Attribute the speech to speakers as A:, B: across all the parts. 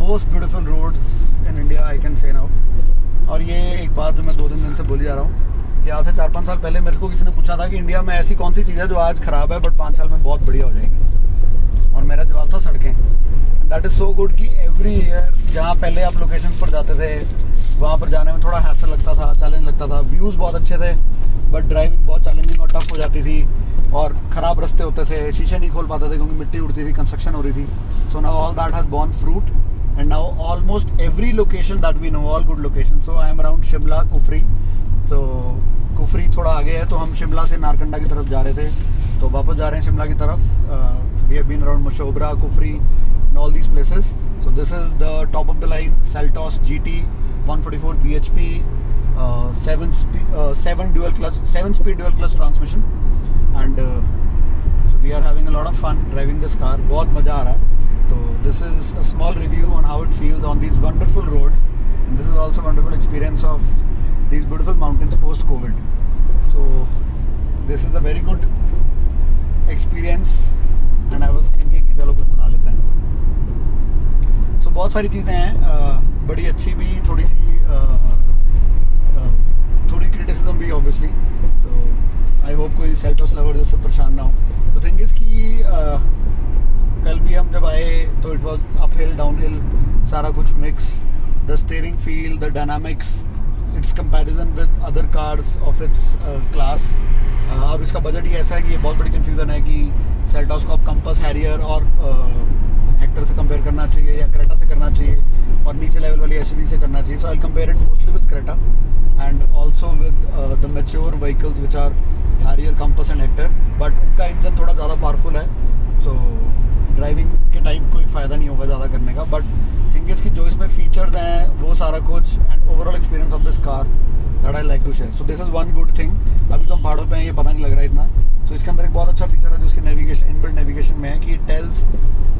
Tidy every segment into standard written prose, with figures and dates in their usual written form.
A: Most beautiful roads in India I can say now. और ये एक बात जो मैं 2-3 दिन से बोली जा रहा हूँ कि आज से 4-5 साल पहले मेरे को किसी ने पूछा था कि इंडिया में ऐसी कौन सी चीज़ है जो आज ख़राब है बट 5 साल में बहुत बढ़िया हो जाएगी, और मेरा जवाब था सड़कें। दैट इज़ सो गुड कि एवरी ईयर जहाँ पहले आप लोकेशंस पर जाते थे वहाँ पर जाने में थोड़ा हैसल लगता था, चैलेंज लगता था, व्यूज़ बहुत अच्छे थे बट ड्राइविंग बहुत चैलेंजिंग और टफ हो जाती थी, और ख़राब रास्ते होते थे, शीशे नहीं खोल पाते थे क्योंकि मिट्टी उड़ती थी, कंस्ट्रक्शन हो रही थी। So now all that has borne fruit and now almost every location that we know, all good location. So I am around Shimla, Kufri. तो कुफरी थोड़ा आगे है, तो हम शिमला से नारकंडा की तरफ जा रहे थे, तो वापस जा रहे हैं शिमला की तरफ। We have been around Mashobra, Kufri and all these places. So this is the top of the line Seltos GT 144 bhp 7 speed dual clutch transmission, and so we are having a lot of fun driving this car. बहुत मज़ा आ रहा है। तो this is a small review on how it feels on these wonderful roads, and this is also a wonderful experience of these beautiful mountains post COVID. So this is a very good experience and I was thinking कि चलो कुछ बना लेते हैं। So बहुत सारी चीज़ें हैं, बड़ी अच्छी भी, थोड़ी सी थोड़ी क्रिटिसिज्म भी ऑब्वियसली। सो आई होप कोई सेल्टोस लवर जिससे परेशान ना हो। तो थिंग इज़ कि कल भी हम जब आए तो it was up hill down hill, सारा कुछ mix, the steering feel, the dynamics, it's comparison with other cars of its class. अब इसका बजट ही ऐसा है कि ये बहुत बड़ी कन्फ्यूज़न है कि सेल्टोस को अब कंपस, हैरियर और हेक्टर से कंपेयर करना चाहिए या क्रेटा से करना चाहिए, और नीचे लेवल वाली एसयूवी से करना चाहिए। So I compare it mostly with Creta and also with the mature vehicles which are Harrier, Compass and Hector, but उनका इंजन थोड़ा ज़्यादा पावरफुल है। सो ड्राइविंग के टाइम कोई फ़ायदा नहीं होगा ज़्यादा करने का, बट थिंग इज़ कि जो इसमें फीचर्स हैं वो सारा कुछ, and overall experience of this car that I like to share. So this is one good thing. अभी तो हम पहाड़ों पे हैं, ये पता नहीं लग रहा है इतना। सो इसके अंदर एक बहुत अच्छा फीचर है जो इसके नेविगेशन, इनबिल्ट नेविगेशन में है कि इट टेल्स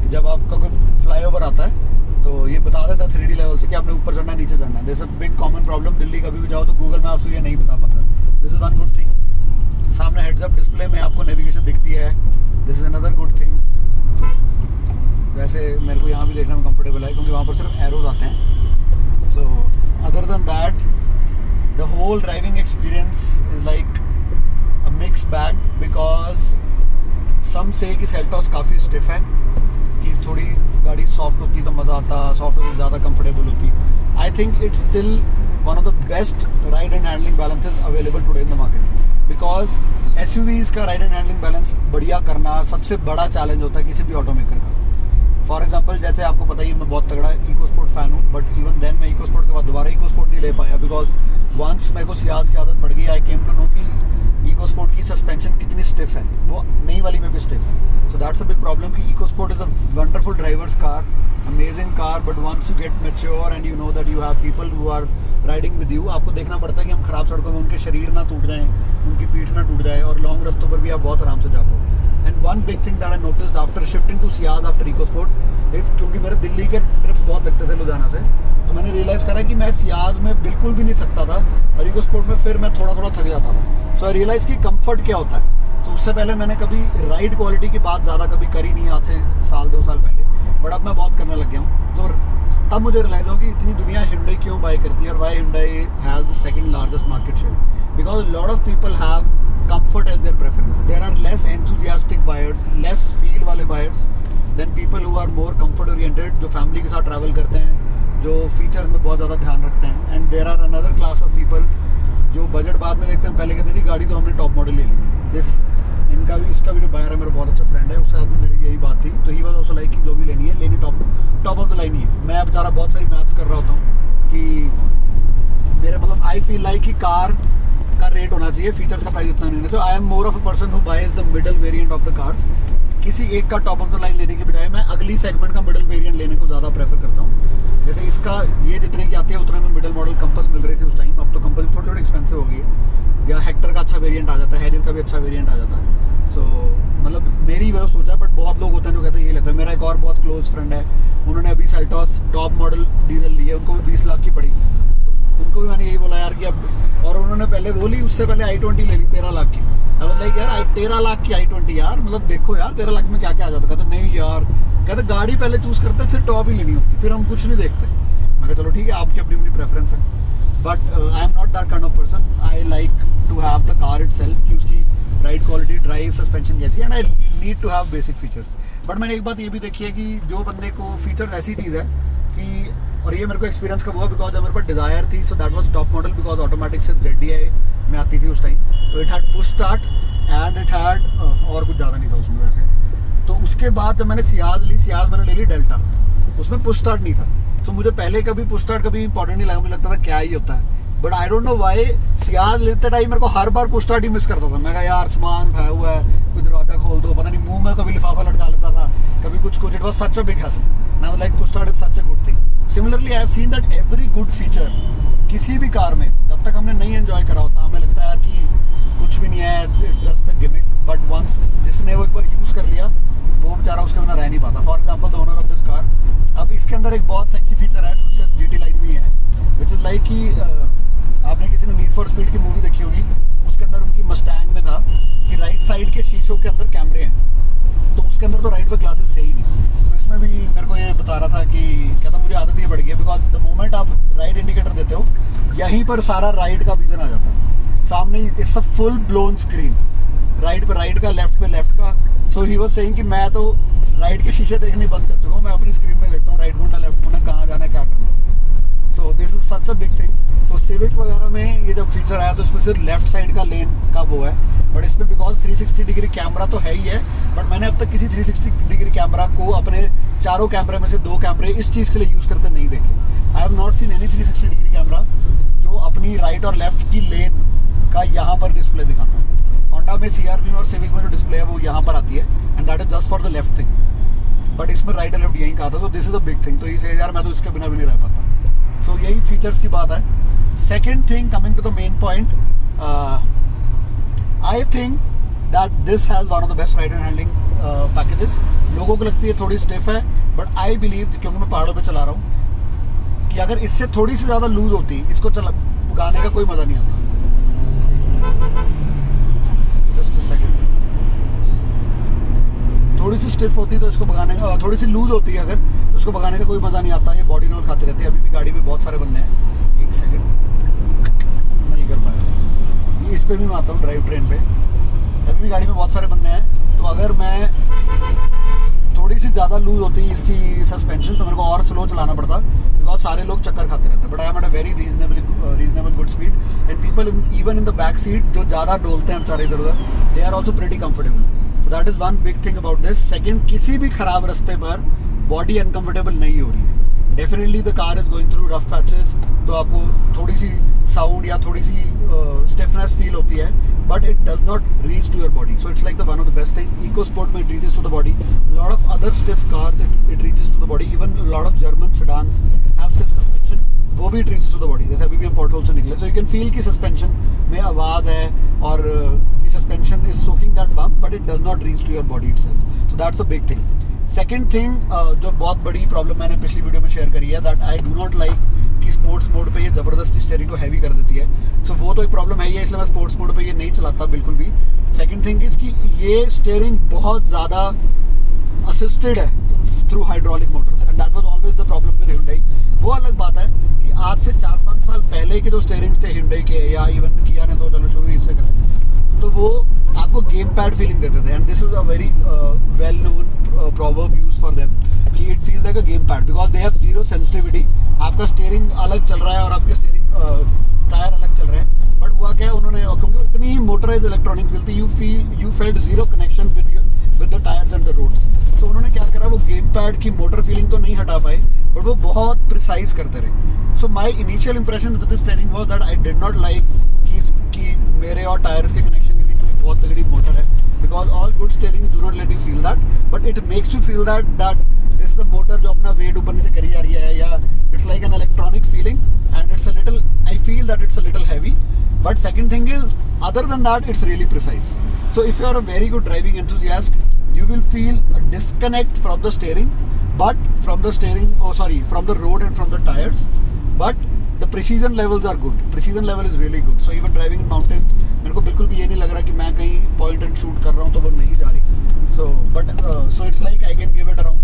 A: कि जब आपका कोई फ्लाईओवर आता है तो ये बता देता है 3D लेवल से कि आपने ऊपर चढ़ना है, नीचे चढ़ना है। This is a big common problem, Delhi कभी भी जाओ तो गूगल मैप्स ये नहीं बता पाता। This is one good thing. सामने हेड्स अप डिस्प्ले में आपको नेविगेशन दिखती है, this is another good thing. वैसे मेरे को यहाँ भी देखने में कंफर्टेबल है क्योंकि वहाँ पर सिर्फ एरोज आते हैं। So other than that the whole driving experience is like a mix bag, because some say कि सेल्टोस काफ़ी स्टिफ है, कि थोड़ी गाड़ी सॉफ्ट होती तो मज़ा आता, सॉफ्ट होती ज़्यादा कंफर्टेबल होती। I think it's still one of the best ride and handling balances available today in the market, because SUVs का राइड एंड हैंडलिंग बैलेंस बढ़िया करना सबसे बड़ा चैलेंज होता है किसी भी ऑटोमेकर का। फॉर एग्जाम्पल, जैसे आपको पता ही मैं बहुत तगड़ा इको स्पोर्ट फ़ैन हूँ, बट इवन देन मैं इको स्पोर्ट के बाद दोबारा इको स्पोर्ट नहीं ले पाया, बिकॉज वंस मेरे को सियाज की आदत पड़ गई। आई केम टू नो कि इको स्पोर्ट की सस्पेंशन कितनी स्टिफ है, वो नई वाली में भी स्टिफ है। So that's a big problem कि EcoSport is a wonderful driver's car, amazing car, but once you get mature and you know that you have people who are riding with you, आपको देखना पड़ता है कि हम खराब सड़कों में उनके शरीर ना टूट जाएँ, उनकी पीठ ना टूट जाए, और लॉन्ग रास्तों पर भी आप बहुत आराम से जा पाओ। And one big thing that I noticed after shifting to Ciaz after EcoSport is, क्योंकि मेरे दिल्ली के ट्रिप्स बहुत लगते थे लुधियाना से, तो मैंने रियलाइज़ करा कि मैं सियाज में बिल्कुल भी नहीं थकता था, और इको स्पोर्ट में फिर मैं थोड़ा थोड़ा थक जाता था। सो आई रियलाइज़ कि कंफर्ट क्या होता है। तो उससे पहले मैंने कभी राइड क्वालिटी की बात ज़्यादा कभी करी नहीं, आज से 1-2 साल पहले, बट अब मैं बहुत करने लग गया हूँ। तो तब मुझे रियलाइज़ हो कि इतनी दुनिया Hyundai क्यों बाय करती है, और why Hyundai has the second largest market share, because lot of people have comfort as their preference. There are less enthusiastic buyers, less feel वाले buyers than people who are more comfort oriented, जो family के साथ travel करते हैं, जो features में बहुत ज़्यादा ध्यान रखते हैं। And there are another class of people जो बजट बाद में देखते हैं, पहले कहते थे गाड़ी तो हमने टॉप मॉडल ले ली। दिस इनका भी, इसका भी जो बायर है मेरा बहुत अच्छा फ्रेंड है, उसके साथ भी मेरी यही बात थी। तो ही वाज ऑल्सो लाइक कि जो भी लेनी है लेनी टॉप ऑफ द लाइन ही है। मैं बेचारा बहुत सारी मैथ्स कर रहा होता हूँ कि मेरे मतलब आई फील लाइक कि कार का रेट होना चाहिए, फीचर्स का प्राइस इतना नहीं है। तो I am more of a person who buys the middle variant of the cars. किसी एक का टॉप ऑफ द लाइन लेने के बजाय मैं अगली सेगमेंट का मिडल वेरिएंट लेने को ज़्यादा प्रेफर करता हूँ। जैसे इसका ये जितने की आती है उतने में मिडल मॉडल कंपस मिल रही थी उस टाइम, अब तो कंपस थोड़ी थोड़ी एक्सपेंसिव हो गई है, या हेक्टर का अच्छा वेरिएंट आ जाता है, हैरियर का भी अच्छा वेरिएंट आ जाता है। सो मतलब मेरी वह सोचा, बट बहुत लोग होते हैं जो कहते हैं ये लेते हैं। मेरा एक और बहुत क्लोज फ्रेंड है, उन्होंने अभी सेल्टोस टॉप मॉडल डीजल ली है, उनको भी 20 लाख की पड़ी। उनको भी मैंने यही बोला यार कि अब, और उन्होंने पहले वो ली, उससे पहले i20 ले ली 13 लाख की। लाइक यार 13 लाख की i20 यार, मतलब देखो यार 13 लाख में क्या क्या आ जाता। कहते नहीं यार कहते गाड़ी पहले चूज़ करते फिर टॉप ही लेनी होती, फिर हम कुछ नहीं देखते। मैं कहा चलो ठीक है, आपकी अपनी अपनी प्रेफरेंस है, but I am not that kind of person. I like to have the car itself कि उसकी राइड क्वालिटी, ड्राइव, सस्पेंशन कैसी है, and I need to have basic features. But मैंने एक बात ये भी देखी है कि जो बंदे को फीचर्स ऐसी चीज़ है कि, और ये मेरे को एक्सपीरियंस कब हुआ, बिकॉज जब मेरे पास डिज़ायर थी, so that was top model, because automatic सिर्फ ZDI में आती थी उस टाइम, तो it had push start and it had और कुछ ज़्यादा नहीं था उसमें वैसे। तो उसके बाद जब मैंने सियाज ली, सियाज मैंने ले ली डेल्टा, उसमें पुश स्टार्ट नहीं था। तो मुझे पहले कभी पुश स्टार्ट कभी इंपॉर्टेंट नहीं लगा, मुझे लगता था क्या ही होता है। But I don't know why Ciaz लेते टाइम मेरे को हर बार पुश स्टार्ट ही मिस करता था। मैं कहा यार सामान खाया हुआ है, कोई दरवाजा खोल दो, पता नहीं मुंह में कभी लिफाफा लटका लेता था, कभी कुछ। It was such a big hassle. I was like push start is such a good thing. Similarly I have seen that every good feature किसी भी कार में जब तक हमने नहीं एंजॉय करा होता, हमें लगता है यार कि कुछ भी नहीं है, it's just a gimmick. But once जिसने वो एक बार यूज़ कर लिया, वो बेचारा उसके बिना रह नहीं पाता। For example the owner of this car, अब इसके अंदर एक बहुत सेक्सी फीचर है जो उससे GT लाइन में है, विच इज़ लाइक कि आपने किसी ने नीड फॉर स्पीड की मूवी देखी होगी, उसके अंदर उनकी मस्टैंग में था कि राइट साइड के शीशों के अंदर कैमरे हैं, तो उसके अंदर तो राइट पे ग्लासेस थे ही नहीं। तो इसमें भी मेरे को ये बता रहा था कि कहता मुझे आदत ये पड़ गई है, बिकॉज द मोमेंट आप राइट इंडिकेटर देते हो, यहीं पर सारा राइट का विजन आ जाता है सामने। It's a full blown screen, right पे राइट का, लेफ्ट पे लेफ्ट का। सो ही वाज सेइंग कि मैं तो राइट के शीशे देखने बंद कर चुका हूँ, मैं अपनी स्क्रीन में देखता हूँ राइट मुंडा लेफ्ट मुंडा, कहाँ जाना है क्या करना। So this is such a big thing. तो सिविक वगैरह में ये जब फीचर आया तो इसमें सिर्फ लेफ्ट साइड का लेन का वो है, बट इसमें बिकॉज 360 डिग्री कैमरा तो है ही है, बट मैंने अब तक किसी 360 डिग्री कैमरा को अपने चारों कैमरे में से 2 कैमरे इस चीज़ के लिए यूज़ करते नहीं देखे। I have not seen any 360 degree camera जो अपनी राइट और लेफ्ट की लेन का यहाँ पर डिस्प्ले दिखाता है। होंडा में CR-V में और सिविक में जो डिस्प्ले है वो यहाँ पर आती है, and that is just for the left thing, but इसमें राइट और लेफ्ट यहीं कहा था। तो this is a big thing. तो इसे यार मैं तो इसके बिना भी नहीं रह पाता। सो यही फीचर्स की बात है। Second thing, coming to the main point, I think that this has one of the best ride and handling packages. लोगों को लगती है थोड़ी स्टिफ है, बट आई बिलीव, क्योंकि मैं पहाड़ों पे चला रहा हूँ, कि अगर इससे थोड़ी सी ज़्यादा लूज होती, इसको गाने का कोई मज़ा नहीं आता। Just a second. थोड़ी सी स्टिफ होती तो इसको भगाने का, थोड़ी सी लूज होती है अगर, तो उसको भगाने का कोई मज़ा नहीं आता। ये बॉडी रोल खाते रहते हैं। अभी भी गाड़ी में बहुत सारे बंदे हैं। एक सेकंड, नहीं कर पाया। इस पे भी मैं आता हूँ ड्राइव ट्रेन पे, अभी भी गाड़ी में बहुत सारे बंदे हैं। तो अगर मैं थोड़ी सी ज़्यादा लूज होती इसकी सस्पेंशन, तो मेरे को और स्लो चलाना पड़ता, बिकॉज सारे लोग चक्कर खाते रहते हैं। But I am at a very reasonable good speed, and people even in the back seat जो ज़्यादा डोलते हैं बेचारे इधर उधर, they are also pretty comfortable. So that is one big thing about this. Second, किसी भी खराब रास्ते पर बॉडी अनकंफर्टेबल नहीं हो रही है। Definitely the car is going through rough patches, तो आपको थोड़ी सी साउंड या थोड़ी सी स्टिफनेस फील होती है, but it does not reach to your body. So it's like the one of the best thing. EcoSport में it reaches to the body, lot of other stiff cars it reaches to the body, even lot of German sedans have stiff suspension, वो भी it reaches to the body. जैसे अभी भी हम pothole से निकले, so you can feel कि suspension में आवाज़ है और suspension is soaking that bump, but it does not reach to your body itself. So that's a big thing. Second thing, जो बहुत बड़ी प्रॉब्लम मैंने पिछली वीडियो में शेयर करी है, that I do not like कि स्पोर्ट्स मोड पे ये ज़बरदस्ती स्टीयरिंग को हैवी कर देती है। सो वो तो एक प्रॉब्लम है ही है, इसलिए मैं स्पोर्ट्स मोड पे ये नहीं चलाता बिल्कुल भी। सेकंड थिंग इज़ कि ये स्टीयरिंग बहुत ज़्यादा असिस्टेड है through hydraulic Motors, and that was always the problem with Hyundai। वो अलग बात है कि आज से 4-5 साल पहले के जो स्टीयरिंग्स थे Hyundai के, या इवन किया ने तो चलो शुरू इससे करा, तो वो आपको गेम पैड फीलिंग देते थे, and this is a very well known proverb used for them कि it feels like a game pad because they have zero sensitivity। आपका स्टीयरिंग अलग चल रहा है और आपके स्टीयरिंग टायर अलग चल रहे हैं, बट हुआ क्या है उन्होंने, क्योंकि इतनी ही मोटराइज इलेक्ट्रॉनिक फील थी, you felt zero connection with the tyres and the roads. तो उन्होंने क्या करा, वो गेम पैड की मोटर फीलिंग तो नहीं हटा पाए, बट वो बहुत प्रिसाइज करते रहे। So my initial impression with the steering was that I did not like कि मेरे और टायर्स के कनेक्शन के बीच में बहुत तगड़ी मोटर है, because all good steering do not let you feel that, but it makes you feel that this is the motor जो अपना weight ऊपर नीचे करी जा रही है, या it's like an electronic feeling and it's a little, I feel that it's a little heavy, but second thing is other than that it's really precise. So if you are a very good driving enthusiast, you will feel a disconnect from the steering, but from the road and from the tires, but the precision levels are good. Precision level is really good. So even driving in mountains, मेरे को बिल्कुल भी ये नहीं लग रहा कि मैं कहीं पॉइंट एंड शूट कर रहा हूँ तो वो नहीं जा रही। So it's like I can give it around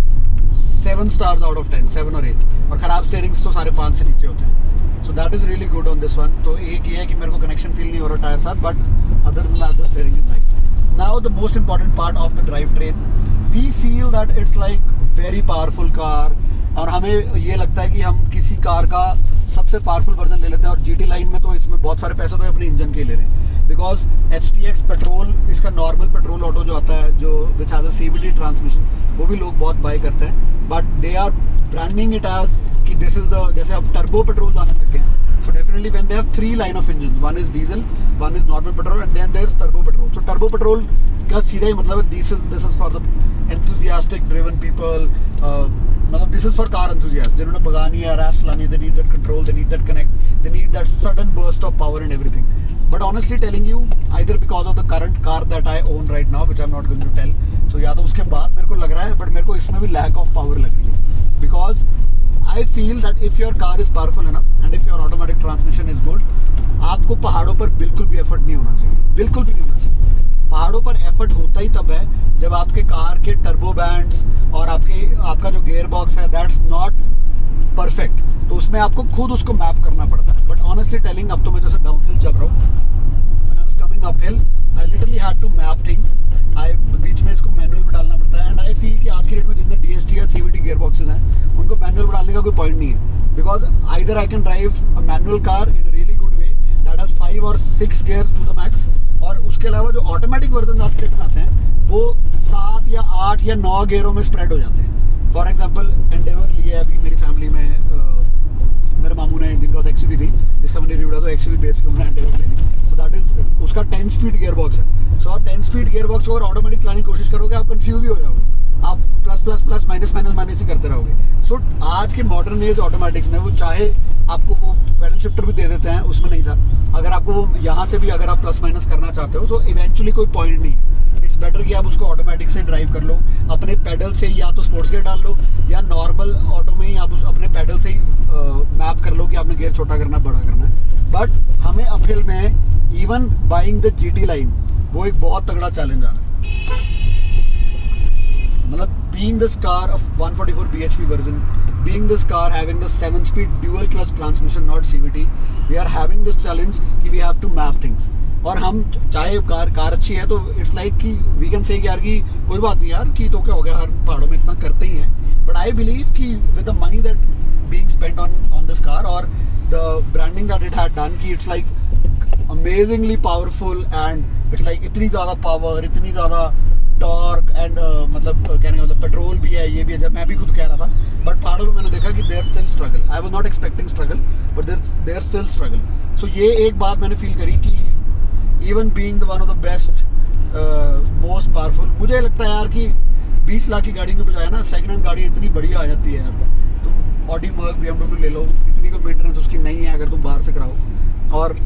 A: 7 stars out of 10, 7 और 8, और ख़राब स्टेयरिंग्स तो सारे 5 से नीचे होते हैं. सो that is really good on this one. तो एक ये है कि मेरे को कनेक्शन फील नहीं हो रहा टायर साथ, but other than that the steering is nice. Now the most important part of the drive train, we feel that it's like very powerful car, और हमें ये लगता है कि हम किसी कार का सबसे पावरफुल वर्जन ले लेते हैं. और GT लाइन में तो इसमें बहुत सारे पैसे तो अपने इंजन के ले रहे हैं, बिकॉज HTX पेट्रोल, इसका नॉर्मल पेट्रोल ऑटो जो आता है, जो which has a CVT transmission, वो भी लोग बहुत बाई करते हैं. But they are branding it as कि दिस इज द, जैसे अब टर्बो पेट्रोल आने लग गए हैं. So definitely when they have 3 line of engines, one is diesel, one is normal petrol, and then there is turbo petrol. So turbo petrol का सीधा ही मतलब है this is for the enthusiastic driven people, मतलब this is for car enthusiasts जिन्होंने भगानी है, rash लानी, they need that control, they need that connect, they need that sudden burst of power and everything. But honestly telling you, either because of the current car that I own right now, which I'm not going to tell, so या तो उसके बाद मेरे को लग रहा है, but मेरे को इसमें भी lack of power लग रही है, because I feel that if your car is powerful enough and if your automatic transmission is good, आपको पहाड़ों पर बिल्कुल भी एफर्ट नहीं होना चाहिए, बिल्कुल भी नहीं होना चाहिए. पहाड़ों पर एफर्ट होता ही तब है जब आपके कार के टर्बो बैंड्स और आपका जो गियर बॉक्स है दैट्स नॉट परफेक्ट, तो उसमें आपको खुद उसको मैप करना पड़ता है. बट ऑनेस्टली टेलिंग, अब तो मैं जैसे डाउनहिल चल रहा हूँ, when I was coming uphill I literally had to map things. बीच में इसको मैनुअल में डालना पड़ता है. एंड आई फील कि आज की डेट में जितने DSG या CVT गियर बॉक्सेज हैं, उनको मैनुअल में डालने का कोई पॉइंट नहीं है, because either I can drive a manual car in a really good way that has 5 और 6 गियर्स टू द मैक्स, और उसके अलावा जो ऑटोमेटिक वर्जन आज की डेट में आते हैं वो 7 या 8 या 9 गियरों में स्प्रेड हो जाते हैं. फॉर एग्जाम्पल एंडेवर लिया है अभी मेरी फैमिली में, मेरे मामू ने, जिनका XUV थी, जिसका मैंने रिव्यू तो XUV बेच के उन्होंने एंडेवर ले ली. तो दैट इज, उसका 10 स्पीड गियर बॉक्स है. सो आप 10 स्पीड गियर बॉक्स और ऑटोमेटिक चलाने की कोशिश करोगे, आप कंफ्यूज ही हो जाओगे, आप plus plus plus minus minus minus ही करते रहोगे. सो आज के मॉडर्न एज ऑटोमेटिक्स में वो चाहे आपको वो पैडल शिफ्टर भी दे देते हैं, उसमें नहीं था. अगर आपको वो यहाँ से भी अगर आप प्लस माइनस करना चाहते हो तो इवेंचुअली कोई पॉइंट नहीं है. इट्स बेटर कि आप उसको ऑटोमेटिक से ड्राइव कर लो, अपने पैडल से ही, या तो स्पोर्ट्स गियर डाल लो या नॉर्मल ऑटो में ही आप अपने पैडल से ही मैप कर लो कि आपने गियर छोटा करना, बड़ा करना है. बट हमें अपहिल में even buying the GT line, वो एक बहुत तगड़ा चैलेंज आ रहा है. मतलब being this car of 144 bhp version, being this car having the 7-speed dual clutch transmission, not CVT, we are having this challenge कि we have to map things. और हम चाहे कार अच्छी है तो इट्स लाइक कि वी कैन से यार कि कोई बात नहीं यार कि तो क्या हो गया, हर पहाड़ों में इतना करते ही हैं. बट आई बिलीव कि with the money that being spent on this car और the branding that it had done, कि it's like amazingly powerful and it's like इतनी ज़्यादा पावर, इतनी ज़्यादा टॉर्क एंड मतलब कहने का मतलब पेट्रोल भी है, ये भी है. जब मैं भी खुद कह रहा था, बट पहाड़ों में मैंने देखा कि there still struggle. I was not expecting struggle, but there still struggle. So ये एक बात मैंने फील करी कि even being the one of the best most powerful, मुझे लगता है यार कि 20 लाख की गाड़ी के बजाय ना सेकंड हैंड गाड़ी इतनी बढ़िया आ जाती है यार. तुम ऑडी, मर्क, BMW ले लो, इतनी कोई मेंटेनेंस उसकी नहीं है अगर तुम बाहर से कराओ. और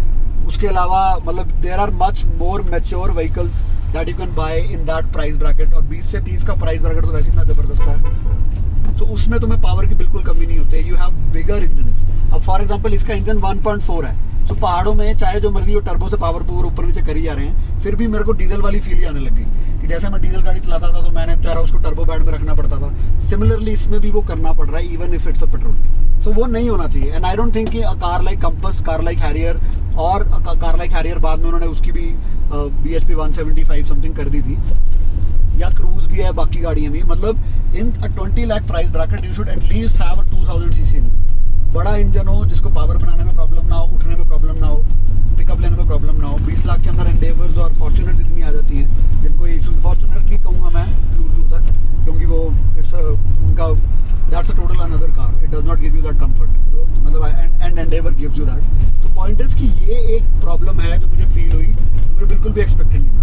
A: उसके अलावा मतलब there are much more mature vehicles that you can buy in that price bracket. और 20 से 30 का प्राइस ब्रैकेट तो वैसे इतना ज़बरदस्त है, तो उसमें तुम्हें पावर की बिल्कुल कमी नहीं होती है. You have bigger engine. अब फॉर एग्जांपल इसका इंजन 1.4 है, तो पहाड़ों में चाहे जो मर्जी वो टर्बो से पावर ऊपर नीचे करी जा रहे हैं, फिर भी मेरे को डीजल वाली फील ही आने लग गई कि जैसे मैं डीजल गाड़ी चलाता था तो मैंने बेचारा उसको टर्बो बैंड में रखना पड़ता था. सिमिलरली इसमें भी वो करना पड़ रहा है, even if it's a petrol. सो वो नहीं होना चाहिए. एंड आई डोंट थिंक कि car like Compass, car like Harrier, और कार लाइक हैरियर बाद में उन्होंने उसकी भी BHP 175 समथिंग कर दी थी, या क्रूज भी है बाकी गाड़ियाँ भी. मतलब इन 20 lakh price bracket you should at least have a 2000 cc बड़ा इंजन हो, जिसको पावर बनाने में प्रॉब्लम ना हो, उठने में प्रॉब्लम ना हो, पिकअप लेने में प्रॉब्लम ना हो. 20 लाख के अंदर एंडेवर्स और फॉर्च्यूनर जितनी आ जाती हैं, जिनको ये इशू, फॉर्च्यूनर नहीं कहूँगा मैं दूर तक, क्योंकि वो इट्स उनका that's a total another car. It does not give you that comfort जो मतलब and Endeavour gives you that. तो पॉइंट इज कि ये एक प्रॉब्लम है जो मुझे फील हुई, जो मुझे बिल्कुल भी एक्सपेक्टेड नहीं था.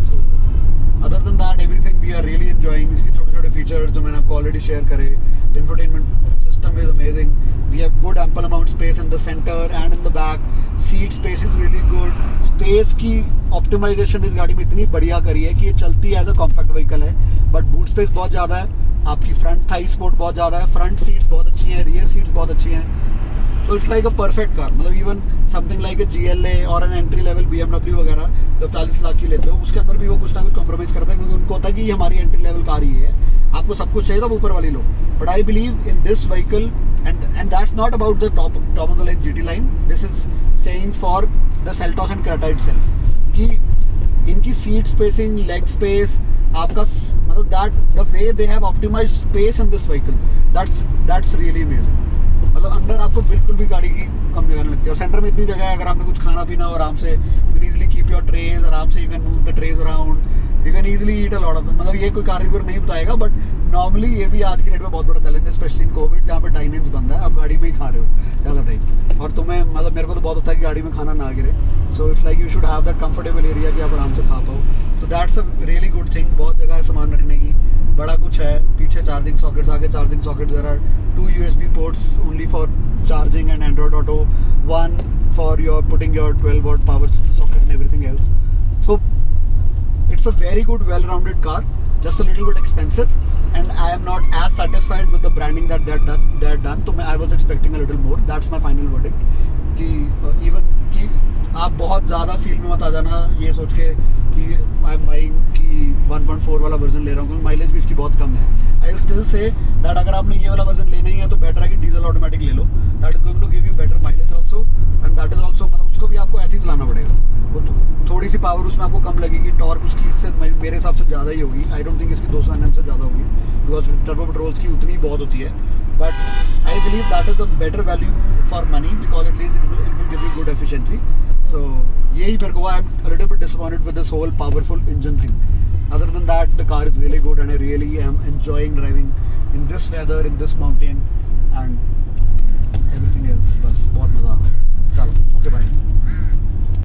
A: So other than that everything we are really enjoying. इसके छोटे छोटे फीचर्स जो मैंने आपको ऑलरेडी शेयर करे. Infotainment system is amazing. We have good ample amount space in the center and in the back. Seat space is really good. Space की optimization इस गाड़ी में इतनी बढ़िया करी है कि ये चलती है एज अ कॉम्पैक्ट व्हीकल है, बट बूट स्पेस बहुत ज़्यादा है. आपकी फ्रंट थाई सपोर्ट बहुत ज़्यादा है. फ्रंट सीट्स बहुत अच्छी हैं, रियर सीट्स बहुत अच्छी हैं. तो it's like a perfect car. मतलब even something like a GLA और एन एंट्री लेवल BMW वगैरह जो 40 लाख की लेते हो, उसके अंदर भी वो कुछ ना कुछ कॉम्प्रोमाइज़ करता है, क्योंकि उनको होता है कि ये हमारी एंट्री लेवल कार ही है. आपको सब कुछ चाहिए तो ऊपर वाली लो, but I believe in this vehicle and that's not about the top of the line GT line. This is saying for the Seltos and Creta itself कि इनकी सीट स्पेसिंग, लेग स्पेस, आपका मतलब that the way they have optimized space in this vehicle, that's really amazing. मतलब अंदर आपको बिल्कुल भी गाड़ी की कम जगह नहीं लगती, और सेंटर में इतनी जगह है, अगर आपने कुछ खाना पीना हो आराम से, you can easily keep your trays, आराम से you can move the trays around, you can easily eat a lot of, मतलब ये कोई कार रिव्यूअर नहीं बताएगा, बट नॉर्मली ये भी आज की डेट में बहुत बड़ा चैलेंज है, स्पेशली इन कोविड जहाँ पे डाइनिंग बंद है, आप गाड़ी में ही खा रहे हो ज़्यादा टाइम, और तुम्हें मतलब मेरे को तो बहुत होता है कि गाड़ी में खाना ना गिरे, सो it's like you should have that comfortable area कि आप आराम से खा पाओ, तो that's a really good thing. बहुत जगह है सामान रखने की, बड़ा कुछ है, पीछे चार्जिंग सॉकेट्स, आगे charging sockets, there are 2 USB ports only for charging and Android Auto, one for your putting your 12-watt power socket and everything else. So it's a very good, well-rounded car, just a little bit expensive, and I am not as satisfied with the branding that they're done. So I was expecting a little more. That's my final verdict. कि even कि आप बहुत ज़्यादा feel में मत आ जाना ये सोच के कि आई एम बाइंग कि 1.4 वाला वर्जन ले रहा हूँ, क्योंकि माइलेज भी इसकी बहुत कम है. I will still say that अगर आपने ये वाला वर्जन लेना ही है तो बेटर है कि डीजल ऑटोमेटिक ले लो. That is going to give you better mileage also, and that is also मतलब उसको भी आपको ऐसे ही चलाना पड़ेगा. वो थोड़ी सी पावर उसमें आपको कम लगेगी, टॉर्क उसकी इससे मेरे हिसाब से ज़्यादा ही होगी. आई डोंट थिंक इसकी 200 Nm से ज़्यादा होगी, बिकॉज टर्बो पेट्रोल्स की उतनी बहुत होती है. But I believe that is a better value for money, because at least it will give you good efficiency. So यही मेरे को, I am a little bit disappointed with this whole powerful engine thing. Other than that, the car is really good and I really am enjoying driving in this weather, in this mountain and everything else. बस बहुत मज़ा आ रहा है. चलो, okay bye.